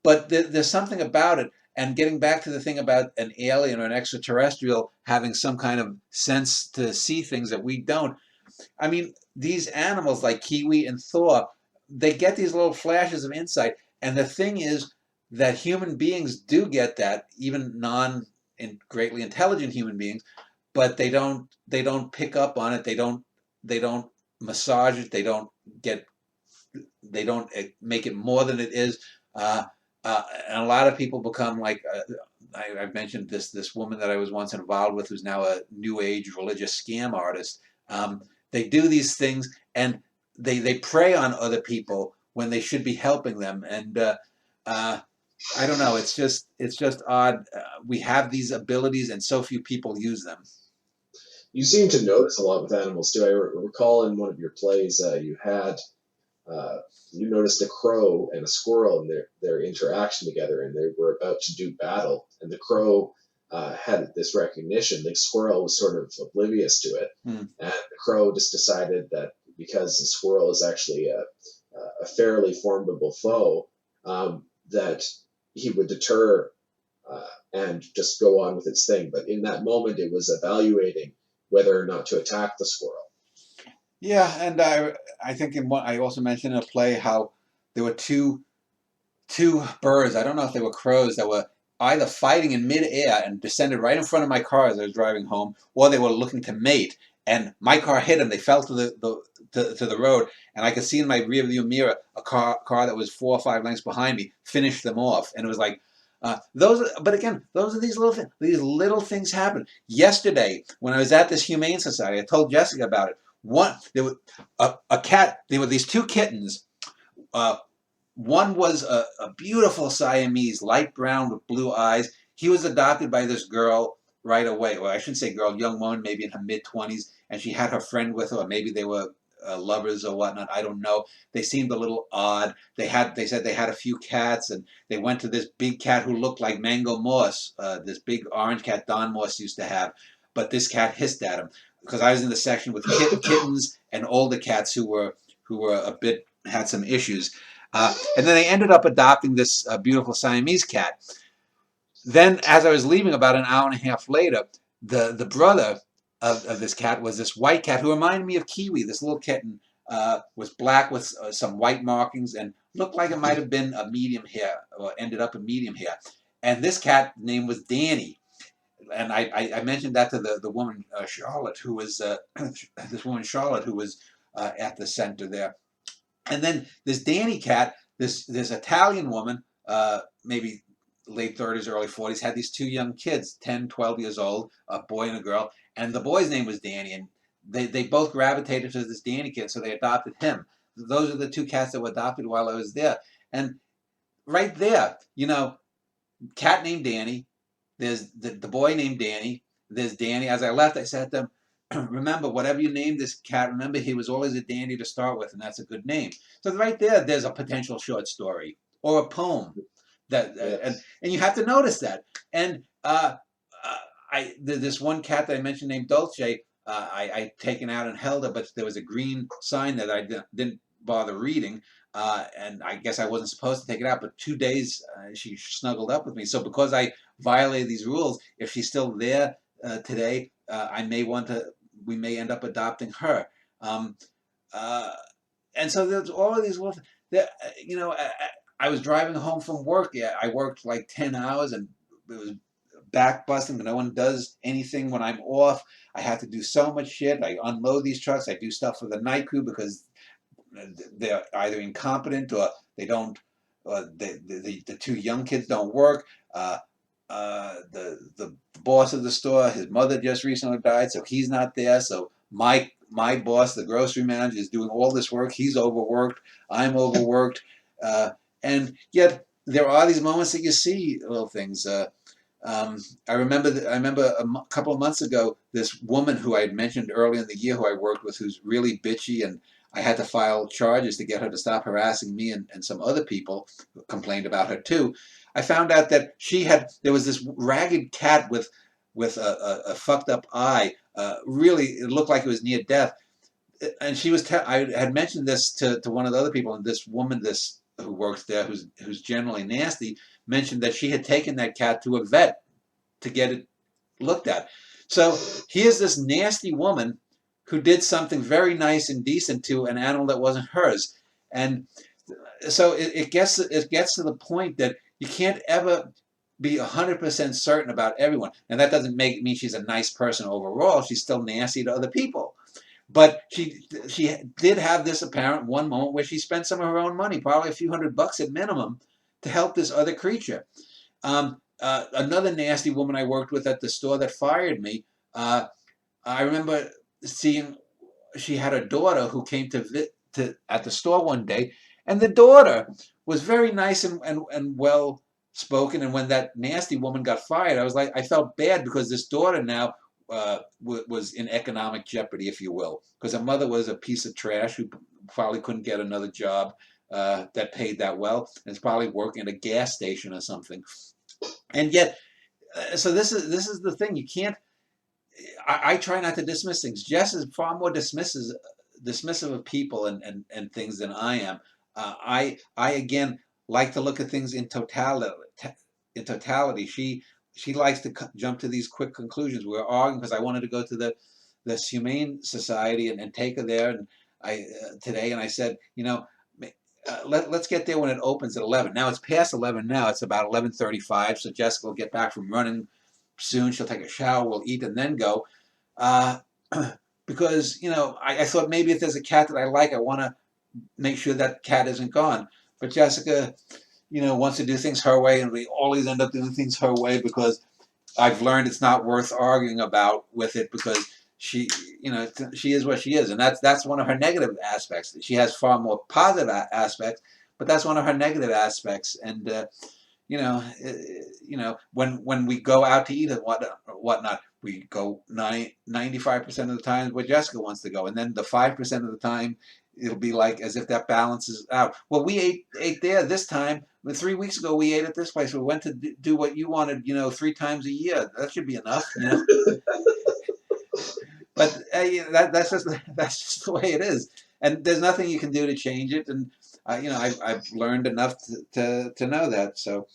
But there's something about it. And getting back to the thing about an alien or an extraterrestrial having some kind of sense to see things that we don't. I mean, these animals like Kiwi and Thor, they get these little flashes of insight. And the thing is that human beings do get that, even non greatly intelligent human beings, but they don't pick up on it. They don't massage it. Get they don't make it more than it is. Uh, and a lot of people become like I've mentioned this woman that I was once involved with, who's now a new age religious scam artist. They do these things and they prey on other people when they should be helping them. And uh, I don't know. It's just odd. We have these abilities and so few people use them. You seem to notice a lot with animals too. I recall in one of your plays you had uh, you noticed a crow and a squirrel and their interaction together, and they were about to do battle, and the crow had this recognition. The squirrel was sort of oblivious to it, Hmm. and the crow just decided that because the squirrel is actually a fairly formidable foe, that he would deter and just go on with its thing. But in that moment, it was evaluating whether or not to attack the squirrel. Yeah, and I think I also mentioned in a play how there were two birds. I don't know if they were crows that were either fighting in midair and descended right in front of my car as I was driving home, or they were looking to mate. And my car hit them. They fell to the road, and I could see in my rearview mirror a car that was 4 or 5 lengths behind me finish them off. And it was like but again, those are these little things. These little things happen. Yesterday, when I was at this humane society, I told Jessica about it. There was a cat. There were these two kittens. Uh, One was a beautiful Siamese, light brown with blue eyes. He was adopted by this girl right away. Well, I shouldn't say girl, young woman, maybe in her mid-20s, and she had her friend with her, or maybe they were lovers or whatnot. I don't know. They seemed a little odd. They said they had a few cats, and they went to this big cat who looked like Mango Moss, this big orange cat Don Moss used to have. But this cat hissed at him because I was in the section with kittens and older cats who were a bit had some issues. And then they ended up adopting this beautiful Siamese cat. Then, as I was leaving about an hour and a half later, the brother of this cat was this white cat who reminded me of Kiwi. This little kitten was black with some white markings and looked like it might have been a medium hair or ended up a medium hair. And this cat name was Danny. And I mentioned that to the woman Charlotte, who was this woman Charlotte, who was at the center there. And then this Danny cat, this Italian woman, maybe late 30s, early 40s, had these two young kids, 10, 12 years old, a boy and a girl. And the boy's name was Danny. And they both gravitated to this Danny kid, so they adopted him. Those are the two cats that were adopted while I was there. And right there, cat named Danny. There's the boy named Danny. There's Danny. As I left, I said to them, remember, whatever you name this cat, remember he was always a dandy to start with, and that's a good name. So right there's a potential short story or a poem that, Yes. and you have to notice that. And this one cat that I mentioned named Dolce, I taken out and held her, but there was a green sign that I didn't bother reading. And I guess I wasn't supposed to take it out, but 2 days she snuggled up with me. So because I violated these rules, if she's still there today, we may end up adopting her. Um, uh, and so there's all of these little, I was driving home from work. Yeah, I worked like 10 hours and it was back busting, but no one does anything when I'm off. I have to do so much shit. I unload these trucks. I do stuff for the night crew because they're either incompetent or they don't. The two young kids don't work. The boss of the store, his mother just recently died, so he's not there. So my boss, the grocery manager, is doing all this work. He's overworked. I'm overworked, and yet there are these moments that you see little things. I remember couple of months ago, this woman who I had mentioned early in the year, who I worked with, who's really bitchy, and I had to file charges to get her to stop harassing me and some other people who complained about her too. I found out that there was this ragged cat with a fucked up eye. Really, it looked like it was near death. And I had mentioned this to one of the other people, and this woman, this who works there, who's generally nasty, mentioned that she had taken that cat to a vet to get it looked at. So here's this nasty woman who did something very nice and decent to an animal that wasn't hers, and so it gets to the point that you can't ever be 100% certain about everyone, and that doesn't mean she's a nice person overall. She's still nasty to other people. But she did have this apparent one moment where she spent some of her own money, probably a few $100 at minimum, to help this other creature. Another nasty woman I worked with at the store that fired me. I remember seeing she had a daughter who came to at the store one day, and the daughter was very nice and well spoken. And when that nasty woman got fired, I felt bad because this daughter now was in economic jeopardy, if you will, because her mother was a piece of trash who probably couldn't get another job that paid that well, and is probably working at a gas station or something. And yet, so this is the thing. You can't. I try not to dismiss things. Jess is far more dismissive of people and things than I am. I again like to look at things in totality. She likes to jump to these quick conclusions. We were arguing because I wanted to go to the Humane Society and take her there, and I today, and I said, let's get there when it opens at 11. Now it's past 11 now. It's about 11:35. So Jessica will get back from running soon. She'll take a shower, we'll eat, and then go. Uh, because I thought maybe if there's a cat that I like, I want to make sure that cat isn't gone. But Jessica, wants to do things her way, and we always end up doing things her way because I've learned it's not worth arguing about with it because she, she is what she is, and that's one of her negative aspects. She has far more positive aspects, but that's one of her negative aspects. And when we go out to eat and whatnot, we go 95% of the time where Jessica wants to go, and then the 5% of the time it'll be like as if that balances out. Well, we ate there this time. 3 weeks ago, we ate at this place. We went to do what you wanted, 3 times a year. That should be enough. But that's just the way it is, and there's nothing you can do to change it. And I've learned enough to know that. So